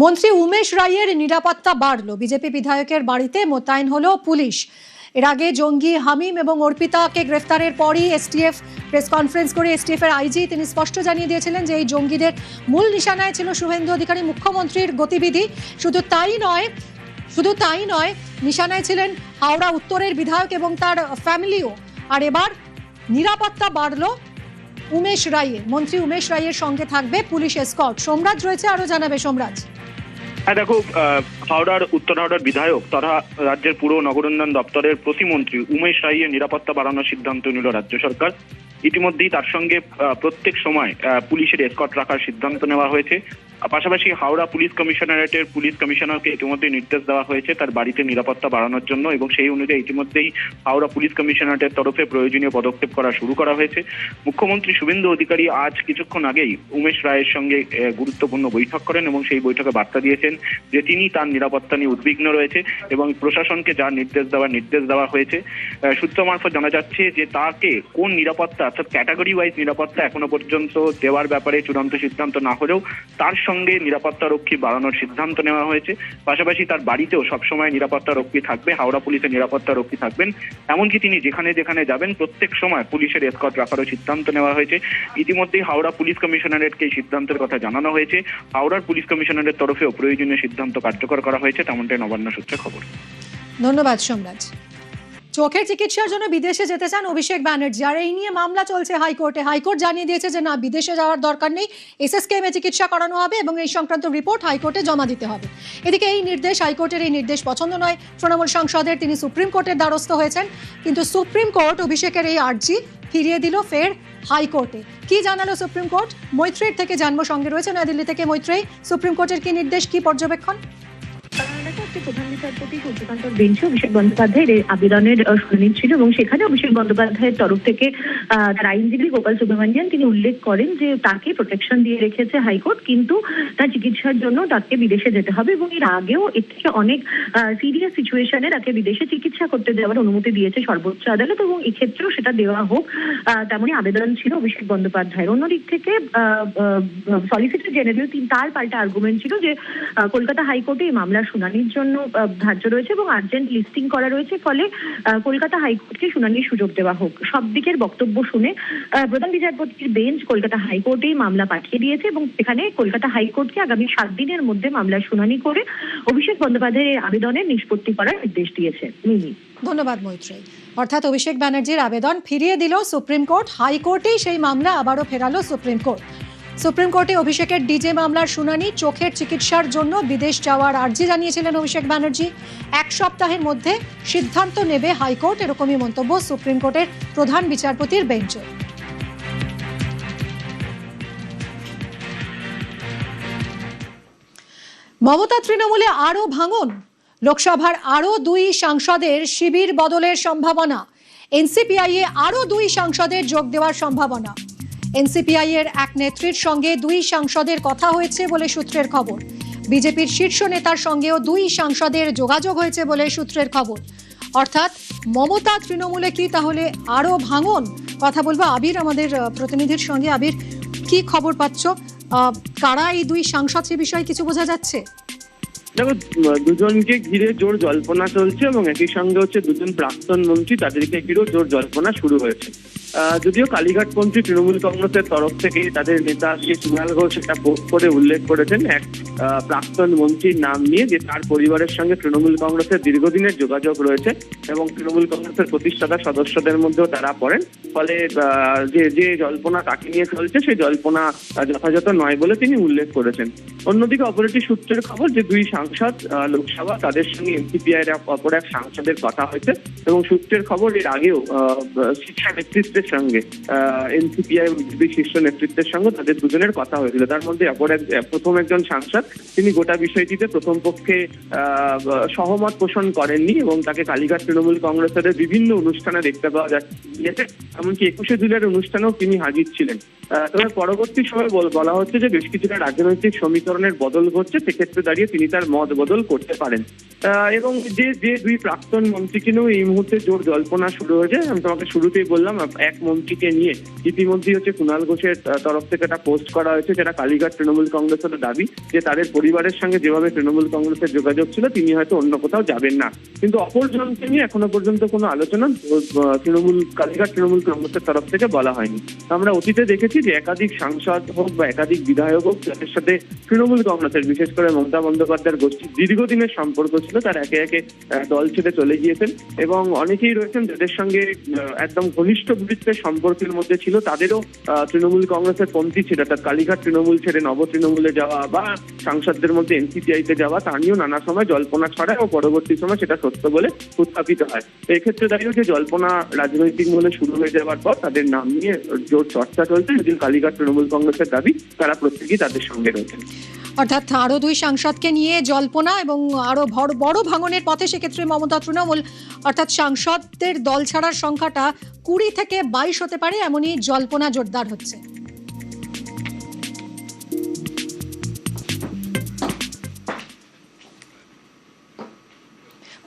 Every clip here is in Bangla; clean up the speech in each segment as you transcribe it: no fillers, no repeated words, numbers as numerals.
মন্ত্রী উমেশ রায়ের নিরাপত্তা বাড়ল। বিজেপি বিধায়কের বাড়িতে মোতায়েন হলো পুলিশ। এর আগে জঙ্গি হামিম এবং অর্পিতাকে গ্রেফতারের পরই এসটিএফ প্রেস কনফারেন্স করে এসটিএফ এর আইজি তিনি স্পষ্ট জানিয়ে দিয়েছিলেন যে এই জঙ্গিদের মূল নিশানায় ছিল শুভেন্দু অধিকারী, মুখ্যমন্ত্রীর গতিবিধি। শুধু তাই নয়, নিশানায় ছিলেন হাওড়া উত্তরের বিধায়ক এবং তার ফ্যামিলিও। আর এবার নিরাপত্তা বাড়লো উমেশ রায়ের। মন্ত্রী উমেশ রায়ের সঙ্গে থাকবে পুলিশ এসকর্ট। সোমরাজ রয়েছে, আরো জানাবে সোমরাজ। হ্যাঁ দেখো, হাওড়ার উত্তর হাওড়ার বিধায়ক তথা রাজ্যের পুর নগরোন্নয়ন দপ্তরের প্রতিমন্ত্রী উমেশ রায়ের নিরাপত্তা বাড়ানোর সিদ্ধান্ত নিল রাজ্য সরকার। ইতিমধ্যেই তার সঙ্গে প্রত্যেক সময় পুলিশের এসকর্ট রাখার সিদ্ধান্ত নেওয়া হয়েছে। পাশাপাশি হাওড়া পুলিশ কমিশনারেটের পুলিশ কমিশনারকে ইতিমধ্যে নির্দেশ দেওয়া হয়েছে তার বাড়িতে নিরাপত্তা বাড়ানোর জন্য, এবং সেই অনুযায়ী ইতিমধ্যেই হাওড়া পুলিশ কমিশনারেটের তরফে প্রয়োজনীয় পদক্ষেপ করা শুরু করা হয়েছে। মুখ্যমন্ত্রী শুভেন্দু অধিকারী আজ কিছুক্ষণ আগেই উমেশ রায়ের সঙ্গে গুরুত্বপূর্ণ বৈঠক করেন এবং সেই বৈঠকে বার্তা দিয়েছেন যে তিনি তার নিরাপত্তা নিয়ে উদ্বিগ্ন রয়েছে এবং প্রশাসনকে যা নির্দেশ দেওয়া হয়েছে। সূত্র মারফত জানা যাচ্ছে যে তাকে কোন নিরাপত্তা অর্থাৎ ক্যাটাগরি ওয়াইজ নিরাপত্তা এখনো পর্যন্ত দেওয়ার ব্যাপারে চূড়ান্ত সিদ্ধান্ত না হলেও তার সঙ্গে নিরাপত্তা রক্ষী বাড়ানোর সিদ্ধান্ত নেওয়া হয়েছে। পাশাপাশি তার বাড়িতেও সবসময় নিরাপত্তা রক্ষী থাকবে, হাওড়া পুলিশের নিরাপত্তা রক্ষী থাকবেন। এমনকি তিনি যেখানে যেখানে যাবেন প্রত্যেক সময় পুলিশের এসকর্ট রাখারও সিদ্ধান্ত নেওয়া হয়েছে। ইতিমধ্যেই হাওড়া পুলিশ কমিশনারেটকে এই সিদ্ধান্তের কথা জানানো হয়েছে। হাওড়ার পুলিশ কমিশনারের তরফেও প্রয়োজনীয় সিদ্ধান্ত কার্যকর করা হয়েছে, তেমনটাই নবান্ন সূত্রে খবর। ধন্যবাদ সোমরাজ। চোখের চিকিৎসার জন্য বিদেশে যেতে চান অভিষেক ব্যানার্জি, আর এই নিয়ে মামলা চলছে হাইকোর্টে। হাইকোর্ট জানিয়ে দিয়েছে যে না, বিদেশে যাওয়ার দরকার নেই, এসএসকেএমে চিকিৎসা করানো হবে এবং এই সংক্রান্ত রিপোর্ট হাইকোর্টে জমা দিতে হবে। এদিকে হাইকোর্টের এই নির্দেশ পছন্দ নয় তৃণমূল সাংসদের। তিনি সুপ্রিম কোর্টের দ্বারস্থ হয়েছেন, কিন্তু সুপ্রিম কোর্ট অভিষেকের এই আর্জি ফিরিয়ে দিল ফের হাইকোর্টে। কি জানালো সুপ্রিম কোর্ট? মৈত্রীর থেকে জানবো, সঙ্গে রয়েছে নয়াদিল্লি থেকে মৈত্রী। সুপ্রিম কোর্টের কি নির্দেশ, কি পর্যবেক্ষণ? প্রধান বিচারপতি সূর্যকান্ত বেঞ্চে অভিষেক বন্দ্যোপাধ্যায়ের আবেদনের শুনানি ছিল এবং সেখানে অভিষেক বন্দ্যোপাধ্যায়ের তরফ থেকে তার আইনজীবী গোপাল সুব্রমণিয়ান তিনি উল্লেখ করেন যে তাকে প্রোটেকশন দিয়ে রেখেছে হাইকোর্ট, কিন্তু তার চিকিৎসার জন্য তাকে বিদেশে যেতে হবে এবং এর আগেও এর থেকে অনেক সিরিয়াস সিচুয়েশনে তাকে বিদেশে চিকিৎসা করতে দেওয়ার অনুমতি দিয়েছে সর্বোচ্চ আদালত, এবং এক্ষেত্রেও সেটা দেওয়া হোক তেমনই আবেদন ছিল অভিষেক বন্দ্যোপাধ্যায়ের। অন্যদিক থেকে সলিসিটর জেনারেল তার পাল্টা আর্গুমেন্ট ছিল যে কলকাতা হাইকোর্টে এই মামলার শুনানির জন্য ধার্য রয়েছে এবং আর্জেন্ট লিস্টিং করা রয়েছে, ফলে কলকাতা হাইকোর্টকে শুনানির সুযোগ দেওয়া হোক। সব দিকের বক্তব্য শুনে প্রধান বিচারপতির বেঞ্চ কলকাতা হাইকোর্টেই মামলা পাঠিয়ে দিয়েছে এবং সেখানে কলকাতা হাইকোর্টকে আগামী 7 দিনের মধ্যে মামলার শুনানি করে অভিষেক বন্দ্যোপাধ্যায়ের আবেদনের নিষ্পত্তি করার নির্দেশ দিয়েছে। মিমি। ধন্যবাদ মৈত্রী। অর্থাৎ অভিষেক ব্যানার্জির আবেদন ফিরিয়ে দিল সুপ্রিম কোর্ট। হাইকোর্টেই সেই মামলা আবারও ফেরালো সুপ্রিম কোর্ট। সুপ্রিম কোর্টে অভিষেকের ডিজে মামলার শুনানি। চোখের চিকিৎসার জন্য বিদেশ যাওয়ার আর্জি জানিয়েছিলেন অভিষেক ব্যানার্জি। 1 সপ্তাহের মধ্যে সিদ্ধান্ত নেবে হাইকোর্ট, এরকমই মন্তব্য সুপ্রিম কোর্টের প্রধান বিচারপতির বেঞ্চে। মমতা তৃণমূলে আরও ভাঙন। লোকসভার আরও 2 সাংসদের শিবির বদলের সম্ভাবনা। এনসিপিআই এ আরও 2 সাংসদের যোগ দেওয়ার সম্ভাবনা। এনসিপিআই এর এক নেত্রীর সঙ্গে 2 সাংসদের কথা হয়েছে বলে সূত্রের খবর। বিজেপির শীর্ষ নেতার সঙ্গেও 2 সাংসদের যোগাযোগ হয়েছে বলে সূত্রের খবর। অর্থাৎ মমতা তৃণমূলে কি তাহলে আরও ভাঙন? কথা বলবো আবির আমাদের প্রতিনিধির সঙ্গে। আবির, কি খবর পাচ্ছ? কারা এই 2 সাংসদ, সে বিষয়ে কিছু বোঝা যাচ্ছে? দেখো, দুজনকে ঘিরে জোর জল্পনা চলছে এবং একই সঙ্গে হচ্ছে 2জন প্রাক্তন মন্ত্রী, তাদেরকে ঘিরেও জোর জল্পনা শুরু হয়েছে। যদিও কালীঘাটপন্থী তৃণমূল কংগ্রেসের তরফ থেকে তাদের নেতা যে সুনাল ঘোষ সেটা পোস্ট করে উল্লেখ করেছেন এক প্রাক্তন মন্ত্রীর নাম নিয়ে, যে তার পরিবারের সঙ্গে তৃণমূল কংগ্রেসের দীর্ঘদিনের যোগাযোগ রয়েছে এবং তৃণমূল কংগ্রেসের প্রতিষ্ঠাতা সদস্যদের মধ্যেও তারা পড়েন। ফলে যে জল্পনা তাকে নিয়ে চলছে সেই জল্পনা যথাযথ নয় বলে তিনি উল্লেখ করেছেন। অন্যদিকে অপর সূত্রের খবর যে 2 সাংসদ লোকসভা, তাদের সঙ্গে এনসিপিআই এর অপর এক সাংসদের কথা হয়েছে এবং সূত্রের খবর এর আগেও শীর্ষ নেতৃত্বের সঙ্গে এনসিপিআই শীর্ষ নেতৃত্বের সঙ্গে তাদের 2জনের কথা হয়েছিল। তার মধ্যে প্রথম একজন সাংসদ তিনি গোটা বিষয়টিতে প্রথম পক্ষে সহমত পোষণ করেননি এবং তাকে কালীঘাট তৃণমূল কংগ্রেসের বিভিন্ন অনুষ্ঠানে দেখতে পাওয়া যাচ্ছে। এমনকি 21শে জুলাইয়ের অনুষ্ঠানেও তিনি হাজির ছিলেন। তবে পরবর্তী সময় বলা হচ্ছে যে বেশ কিছুটা রাজনৈতিক সমীকরণের বদল ঘটছে, সেক্ষেত্রে দাঁড়িয়ে তিনি তার মত বদল করতে পারেন। এবং যে দুই প্রাক্তন মন্ত্রীকে নিয়েও এই মুহূর্তে জোর জল্পনা শুরু হয়েছে। আমি তোমাকে শুরুতেই বললাম, এক মন্ত্রীকে নিয়ে ইতিমধ্যেই হচ্ছে কুণাল ঘোষের তরফ থেকে একটা পোস্ট করা হয়েছে, যেটা কালীঘাট তৃণমূল কংগ্রেসের দাবি যে তাদের পরিবারের সঙ্গে যেভাবে তৃণমূল কংগ্রেসের যোগাযোগ ছিল তিনি হয়তো অন্য কোথাও যাবেন না। কিন্তু অপরজনকে নিয়ে এখনো পর্যন্ত কোনো আলোচনা কালীঘাট তৃণমূল কংগ্রেসের তরফ থেকে বলা হয়নি। আমরা অতীতে দেখেছি যে একাধিক সাংসদ হোক বা একাধিক বিধায়ক হোক, যাদের সাথে তৃণমূল কংগ্রেসের বিশেষ করে মমতা বন্দ্যোপাধ্যায়ের গোষ্ঠীর দীর্ঘদিনের সম্পর্ক ছিল, তার একে একে দল ছেড়ে চলে গিয়েছেন। এবং অনেকেই রয়েছেন যাদের সঙ্গে একদম ঘনিষ্ঠ বৃত্তের সম্পর্কের মধ্যে ছিল, তাদেরও তৃণমূল কংগ্রেসের পন্থী ছিল, অর্থাৎ কালীঘাট তৃণমূল ছেড়ে নব তৃণমূলে যাওয়া বা সাংসদদের মধ্যে এনসিপিআইতে যাওয়া, তা নিয়েও নানা সময় জল্পনা ছড়ায় ও পরবর্তী সময় সেটা সত্য বলে উত্থাপিত হয়। এক্ষেত্রে দাঁড়িয়ে যে জল্পনা রাজনৈতিক মহলে শুরু হয়ে যাওয়ার পর তাদের নাম নিয়ে জোর চর্চা চলছে। যদি কালীঘাট তৃণমূল কংগ্রেসের দাবি তারা প্রত্যেকেই তাদের সঙ্গে রয়েছেন। অর্থাৎ আরো দুই সাংসদকে নিয়ে জল্পনা এবং আরো বড় ভাঙনের পথে সেক্ষেত্রে মমতা তৃণমূল, অর্থাৎ সাংসদদের দল ছাড়ার সংখ্যাটা 20 থেকে 22 হতে পারে, এমনই জল্পনা জোরদার হচ্ছে।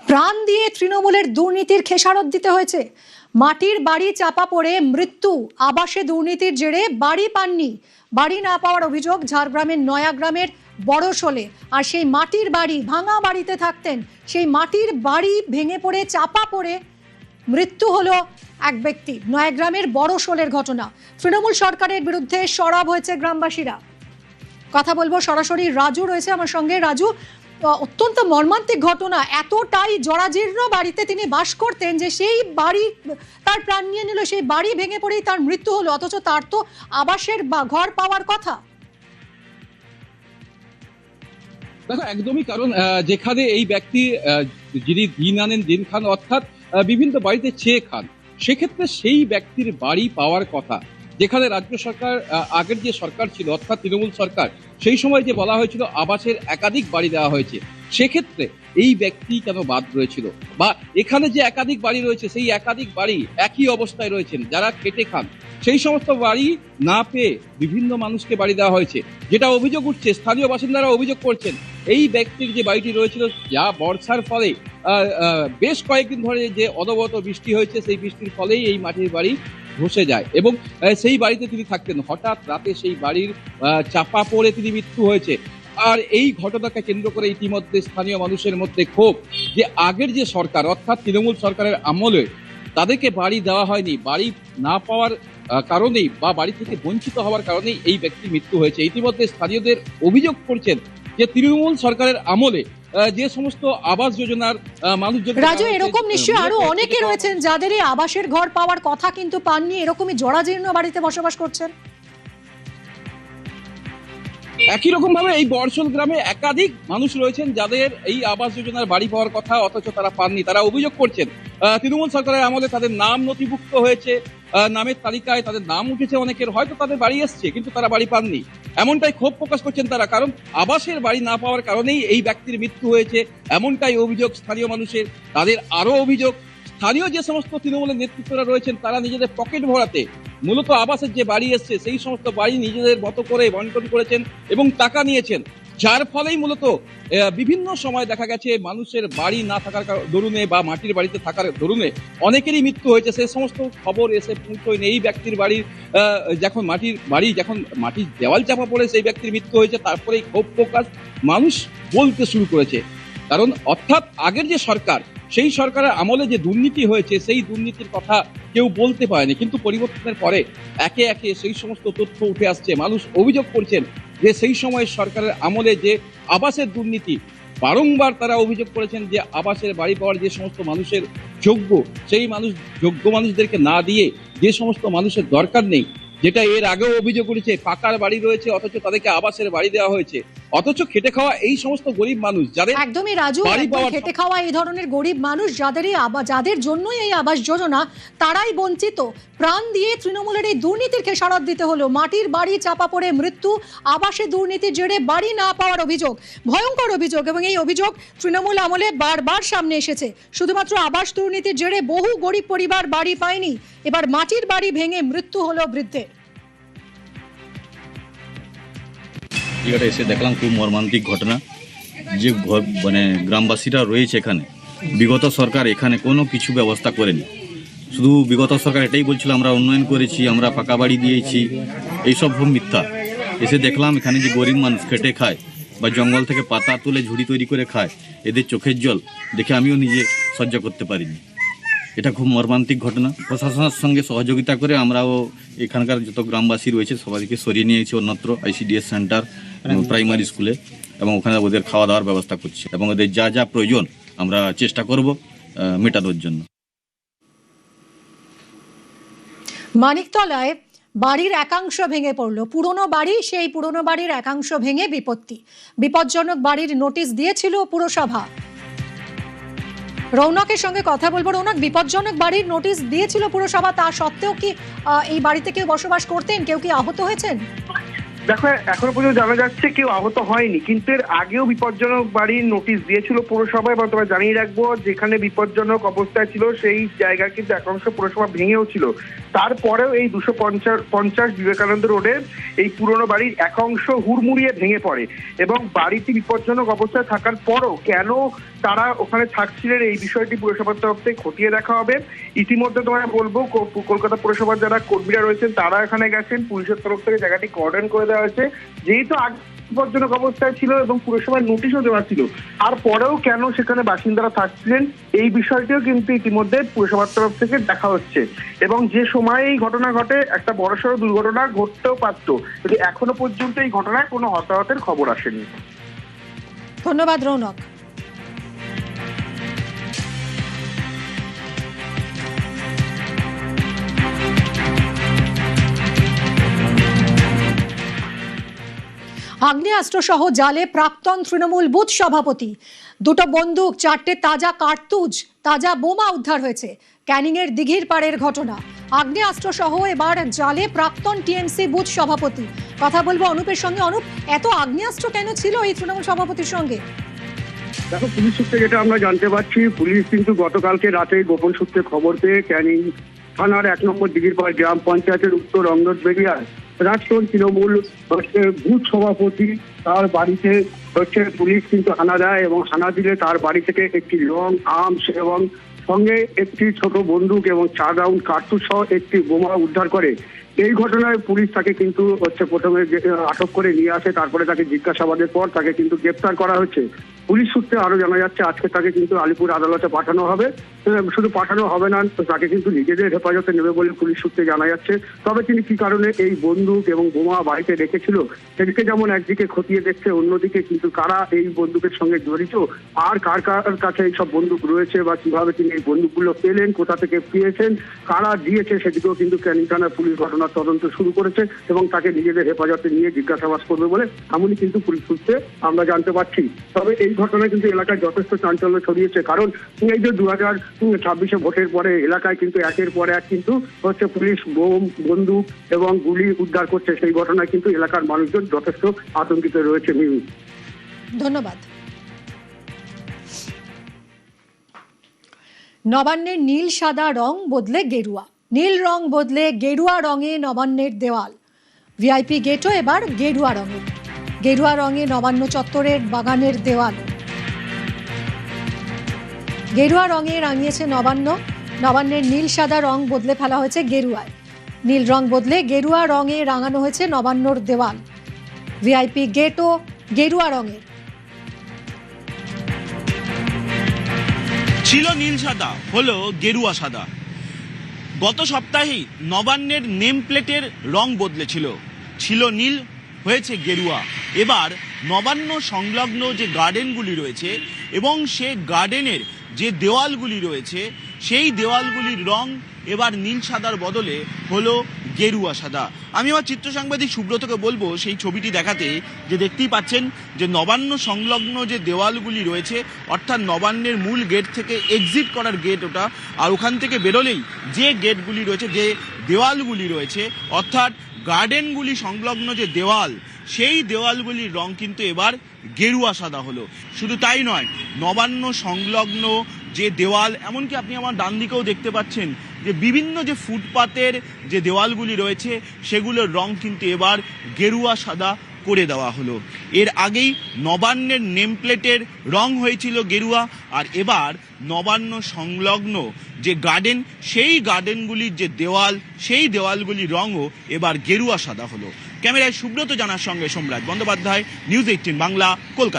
প্রাণ দিয়ে তৃণমূলের দুর্নীতির খেসারত দিতে হয়েছে। মাটির বাড়ি চাপা পড়ে মৃত্যু, আবাসে দুর্নীতির জেরে বাড়ি পাননি। বাড়ি না পাওয়ার অভিযোগ ঝাড়গ্রামের নয়াগ্রামের বড়শোলে। আর সেই মাটির বাড়ি, ভাঙা বাড়িতে থাকতেন, সেই মাটির বাড়ি ভেঙে পড়ে চাপা পড়ে মৃত্যু হলো এক ব্যক্তি। নয়াগ্রামের বড়শোলের ঘটনা। তৃণমূল সরকারের বিরুদ্ধে সরব হয়েছে গ্রামবাসীরা। কথা বলবো সরাসরি, রাজু রয়েছে আমার সঙ্গে। রাজু, অত্যন্ত মর্মান্তিক ঘটনা। এতটাই জরাজীর্ণ বাড়িতে তিনি বাস করতেন যে সেই বাড়ি তার প্রাণ নিয়ে নিল, সেই বাড়ি ভেঙে পড়েই তার মৃত্যু হলো, অথচ তার তো আবাসের ঘর পাওয়ার কথা। দেখো, একদমই, কারণ যেখানে এই ব্যক্তি যিনি দিন আনেন দিন খান, অর্থাৎ বিভিন্ন বাড়িতে চেয়ে খান, সেক্ষেত্রে সেই ব্যক্তির বাড়ি পাওয়ার কথা। যেখানে রাজ্য সরকার, আগের যে সরকার ছিল অর্থাৎ তৃণমূল সরকার, সেই সময় যে বলা হয়েছিল আবাসের একাধিক বাড়ি দেওয়া হয়েছে, সেক্ষেত্রে এই ব্যক্তি কেন বাদ রয়েছিল? বা এখানে যে একাধিক বাড়ি রয়েছে, সেই একাধিক বাড়ি একই অবস্থায় রয়েছেন, যারা খেটে খান, সেই সমস্ত বাড়ি না পেয়ে বিভিন্ন মানুষকে বাড়ি দেওয়া হয়েছে। যেটা অভিযোগ উঠছে, স্থানীয় বাসিন্দারা অভিযোগ করছেন, এই ব্যক্তির যে বাড়িটি রয়েছিল, যা বর্ষার ফলে বেশ কয়েকদিন ধরে যে অনবরত বৃষ্টি হয়েছে, সেই বৃষ্টির ফলেই এই মাটির বাড়ি ধসে যায় এবং সেই বাড়িতে তিনি থাকতেন। হঠাৎ রাতে সেই বাড়ির চাপা পড়ে তিনি মৃত্যু হয়েছে। আর এই ঘটনাকে কেন্দ্র করে ইতিমধ্যে স্থানীয় মানুষের মধ্যে ক্ষোভ যে আগের যে সরকার অর্থাৎ তৃণমূল সরকারের আমলে তাদেরকে বাড়ি দেওয়া হয়নি, বাড়ি না পাওয়ার কারণেই বা বাড়ি থেকে বঞ্চিত হওয়ার কারণেই এই ব্যক্তির মৃত্যু হয়েছে। ইতিমধ্যে স্থানীয়দের অভিযোগ করছেন যে তৃণমূল সরকারের আমলে যে সমস্ত আবাস যোজনার মানুষ, রাজু, এরকম নিশ্চয়ই আরো অনেকে রয়েছেন যাদের এই আবাসের ঘর পাওয়ার কথা কিন্তু পাননি, এরকমই জরাজীর্ণ বাড়িতে বসবাস করছেন। একই রকম ভাবে এই বর্ষল গ্রামে একাধিক মানুষ রয়েছেন যাদের এই আবাস যোজনার বাড়ি পাওয়ার কথা, অথচ তারা পাননি। তারা অভিযোগ করছেন তৃণমূল সরকারের আমলে তাদের নাম নথিভুক্ত হয়েছে, নামের তালিকায় তাদের নাম উঠেছে অনেকের, হয়তো তাদের বাড়ি এসছে কিন্তু তারা বাড়ি পাননি। এমনটাই ক্ষোভ প্রকাশ করছেন তারা, কারণ আবাসের বাড়ি না পাওয়ার কারণেই এই ব্যক্তির মৃত্যু হয়েছে, এমনটাই অভিযোগ স্থানীয় মানুষের। তাদের আরো অভিযোগ, স্থানীয় যে সমস্ত তৃণমূলের নেতৃত্বরা রয়েছেন তারা নিজেদের পকেট ভরাতে মূলত আবাসের যে বাড়ি এসছে সেই সমস্ত বাড়ি নিজেদের মতো করে বন্টন করেছেন এবং টাকা নিয়েছেন, যার ফলেই মূলত বিভিন্ন সময় দেখা গেছে মানুষের বাড়ি না থাকার দরুনে বা মাটির বাড়িতে থাকার দরুনে অনেকেরই মৃত্যু হয়েছে। সেই সমস্ত খবর এসে পৌঁছয়নি। এই ব্যক্তির বাড়ির যখন মাটির দেওয়াল চাপা পড়ে সেই ব্যক্তির মৃত্যু হয়েছে, তারপরেই ক্ষোভ প্রকাশ মানুষ বলতে শুরু করেছে। কারণ অর্থাৎ আগের যে সরকার, সেই সরকারের আমলে যে দুর্নীতি হয়েছে সেই দুর্নীতির কথা কেউ বলতে পারেনি, কিন্তু পরিবর্তনের পরে একে একে সেই সমস্ত তথ্য উঠে আসছে। মানুষ অভিযোগ করছেন যে সেই সময় সরকারের আমলে যে আবাসের দুর্নীতি, বারংবার তারা অভিযোগ করেছেন যে আবাসের বাড়ি পাওয়ার যে সমস্ত মানুষের যোগ্য, সেই যোগ্য মানুষদেরকে না দিয়ে যে সমস্ত মানুষের দরকার নেই, যেটা এর আগেও অভিযোগ করেছে, পাকার বাড়ি রয়েছে অথচ তাদেরকে আবাসের বাড়ি দেওয়া হয়েছে, অথচ খেটে খাওয়া এই সমস্ত গরিব মানুষ যাদের একদমই রাজু, খেটে খাওয়া এই ধরনের গরিব মানুষ যাদের জন্যই এই আবাস যোজনা, তারাই বঞ্চিত। প্রাণ দিয়ে তৃণমূলের এই দুর্নীতির খেসারত দিতে হলো। মাটির বাড়ি চাপা পড়ে মৃত্যু, আবাসে দুর্নীতির জেরে বাড়ি না পাওয়ার অভিযোগ, ভয়ঙ্কর অভিযোগ। এবং এই অভিযোগ তৃণমূল আমলে বারবার সামনে এসেছে। শুধুমাত্র আবাস দুর্নীতির জেরে বহু গরিব পরিবার বাড়ি পায়নি, এবার মাটির বাড়ি ভেঙে মৃত্যু হলো বৃদ্ধের। জায়গাটা এসে দেখলাম খুব মর্মান্তিক ঘটনা। যে মানে গ্রামবাসীরা রয়েছে এখানে, বিগত সরকার এখানে কোনো কিছু ব্যবস্থা করেনি। শুধু বিগত সরকার এটাই বলছিল আমরা উন্নয়ন করেছি, আমরা পাকা বাড়ি দিয়েছি, এইসব সব মিথ্যা। এসে দেখলাম এখানে যে গরিব মানুষ খেটে খায় বা জঙ্গল থেকে পাতা তুলে ঝুড়ি তৈরি করে খায়, এদের চোখের জল দেখে আমিও নিজে সহ্য করতে পারিনি। এটা খুব মর্মান্তিক ঘটনা। প্রশাসনের সঙ্গে সহযোগিতা করে আমরাও এখানকার যত গ্রামবাসী রয়েছে সবাইকে সরিয়ে নিয়েছি অন্যত্র ICDS সেন্টার প্রাইমারি স্কুলে, এবং ওখানে ওদের খাওয়া দাওয়ার ব্যবস্থা করছি এবং ওদের যা যা প্রয়োজন আমরা চেষ্টা করব মেটানোর জন্য। মানিকতলায় বাড়ির একাংশ ভেঙে পড়লো, পুরনো বাড়ি, সেই পুরনো বাড়ির একাংশ ভেঙে বিপজ্জনক বাড়ির নোটিশ দিয়েছিল পুরসভা। রৌনকের সঙ্গে কথা বলবো। রৌনক, বিপজ্জনক বাড়ির নোটিশ দিয়েছিল পুরসভা, তা সত্ত্বেও কি এই বাড়িতে কেউ বসবাস করতেন? কেউ কি আহত হয়েছেন? দেখো, এখনো পর্যন্ত জানা যাচ্ছে কেউ আহত হয়নি, কিন্তু এর আগেও বিপজ্জনক বাড়ির নোটিশ দিয়েছিল পুরসভা। এবং তোমায় জানিয়ে রাখবো, যেখানে বিপজ্জনক অবস্থায় ছিল সেই জায়গায় কিন্তু একাংশ পুরসভা ভেঙেও ছিল। তারপরেও এই 250 বিবেকানন্দ রোডের এই পুরনো বাড়ির একাংশ হুড়মুড়িয়ে ভেঙে পড়ে, এবং বাড়িটি বিপজ্জনক অবস্থায় থাকার পরও কেন তারা ওখানে থাকছিলেন এই বিষয়টি পুরসভার তরফ থেকে খতিয়ে দেখা হবে। ইতিমধ্যে তোমায় বলবো, কলকাতা পুরসভার যারা কর্মীরা রয়েছেন তারা এখানে গেছেন, পুলিশের তরফ থেকে জায়গাটি কর্ডন করে দেওয়া হয়েছে। যেহেতু বিপজ্জনক অবস্থায় ছিল এবং পুরসভার নোটিশও দেওয়া ছিল, আর পরেও কেন সেখানে বাসিন্দারা থাকছিলেন এই বিষয়টিও কিন্তু ইতিমধ্যে পুরসভার তরফ থেকে দেখা হচ্ছে। এবং যে সময় এই ঘটনা ঘটে, একটা বড়সড় দুর্ঘটনা ঘটতেও পারত, কিন্তু এখনো পর্যন্ত এই ঘটনায় কোনো হতাহতের খবর আসেনি। ধন্যবাদ রৌনক। আগ্নেয়াস্ত্র সহ জালে প্রাক্তন তৃণমূল বুথ সভাপতি, 2টো বন্দুক, 4টে তাজা কার্তুজ, তাজা বোমা উদ্ধার হয়েছে। ক্যানিং এর দিঘির পাড়ের ঘটনা। আগ্নেয়াস্ত্র সহ এবার জালে প্রাক্তন TMC বুথ সভাপতি। কথা বলবো অনুপের সঙ্গে। অনুপ, এত আগ্নেয়াস্ত্র কেন ছিল এই তৃণমূল সভাপতির সঙ্গে? দেখো, পুলিশ সূত্রে যেটা আমরা জানতে পারছি, পুলিশ কিন্তু গতকালকে রাতে গোপন সূত্রে খবর পেয়ে ক্যানিং থানার 1 নম্বর দিঘির পাড় গ্রাম পঞ্চায়েতের উত্তর অঙ্গদবেড়িয়ার প্রাক্তন তৃণমূল বুথ সভাপতি তার বাড়িতে পুলিশ কিন্তু হানা দেয়, এবং হানা দিলে তার বাড়ি থেকে একটি লং আর্মস এবং সঙ্গে একটি ছোট বন্দুক এবং 4 রাউন্ড কার্তুজ সহ একটি বোমা উদ্ধার করে। এই ঘটনায় পুলিশ তাকে কিন্তু প্রথমে আটক করে নিয়ে আসে, তারপরে তাকে জিজ্ঞাসাবাদের পর তাকে কিন্তু গ্রেপ্তার করা হয়েছে। পুলিশ সূত্রে আরো জানা যাচ্ছে আজকে তাকে কিন্তু আলিপুর আদালতে পাঠানো হবে। শুধু পাঠানো হবে না, তাকে কিন্তু নিজেদের হেফাজতে নেবে বলে পুলিশ সূত্রে জানা যাচ্ছে। তবে তিনি কি কারণে এই বন্দুক এবং বোমা বাড়িতে রেখেছিল সেদিকে যেমন একদিকে খতিয়ে দেখছে, অন্যদিকে কিন্তু কারা এই বন্দুকের সঙ্গে জড়িত, আর কার কার কাছে এইসব বন্দুক রয়েছে বা কিভাবে তিনি এই বন্দুকগুলো পেলেন, কোথা থেকে পেয়েছেন, কারা দিয়েছে, সেদিকেও কিন্তু ক্যানিং থানার পুলিশ ঘটনার তদন্ত শুরু করেছে এবং তাকে নিজেদের হেফাজতে নিয়ে জিজ্ঞাসাবাদ করবে বলে এমনই কিন্তু পুলিশ সূত্রে আমরা জানতে পারছি। তবে এই ঘটনায় কিন্তু এলাকায় যথেষ্ট চাঞ্চল্য ছড়িয়েছে, কারণ এই যে 2026 ভোটের পরে এলাকায় কিন্তু একের পর এক কিন্তু পুলিশ বোম, বন্দুক এবং গুলি উদ্ধার করছে। সেই ঘটনায় কিন্তু এলাকার মানুষজন যথেষ্ট আতঙ্কিত রয়েছে। ধন্যবাদ। নবান্নের নীল সাদা রং বদলে গেরুয়া, নীল রং বদলে গেরুয়া রঙে নবান্নের দেওয়াল। VIP গেটও এবার গেরুয়া রঙের। গেরুয়া রঙে নবান্ন চত্বরের বাগানের দেওয়াল। গেরুয়া রঙে রাঙিয়েছে নবান্ন। নবান্নের নীল সাদা রং বদলে ফেলা হয়েছে গেরুয়ায়। নীল রং বদলে গেরুয়া রঙে রাঙানো হয়েছে নবান্নর দেওয়াল। VIP গেটও গেরুয়া রঙের। ছিল নীল সাদা, হলো গেরুয়া সাদা। গত সপ্তাহেই নবান্নের নেম প্লেটের রং বদলেছিল, ছিল নীল, হয়েছে গেরুয়া। এবার নবান্ন সংলগ্ন যে গার্ডেনগুলি রয়েছে এবং সে গার্ডেনের যে দেওয়ালগুলি রয়েছে সেই দেওয়ালগুলির রং এবার নীল সাদার বদলে হলো গেরুয়া সাদা। আমি আমার চিত্র সাংবাদিক সুব্রতকে বলবো সেই ছবিটি দেখাতে, যে দেখতেই পাচ্ছেন যে নবান্ন সংলগ্ন যে দেওয়ালগুলি রয়েছে, অর্থাৎ নবান্নের মূল গেট থেকে এক্সিট করার গেট ওটা, আর ওখান থেকে বেরোলেই যে গেটগুলি রয়েছে, যে দেওয়ালগুলি রয়েছে, অর্থাৎ গার্ডেনগুলি সংলগ্ন যে দেওয়াল, সেই দেওয়ালগুলির রং কিন্তু এবার গেরুয়া সাদা হলো। শুধু তাই নয়, নবান্ন সংলগ্ন যে দেওয়াল, এমনকি আপনি আমার ডান দিকেও দেখতে পাচ্ছেন যে বিভিন্ন যে ফুটপাতের যে দেওয়ালগুলি রয়েছে সেগুলোর রং কিন্তু এবার গেরুয়া সাদা করে দেওয়া হলো। এর আগেই নবান্নের নেম প্লেটের রং হয়েছিল গেরুয়া, আর এবার নবান্ন সংলগ্ন যে গার্ডেন, সেই গার্ডেনগুলির যে দেওয়াল, সেই দেওয়ালগুলির রঙও এবার গেরুয়া সাদা হলো। ক্যামেরায় সুব্রত জানার সঙ্গে সোমরাজ বন্দ্যোপাধ্যায়, নিউজ 18 বাংলা, কলকাতা।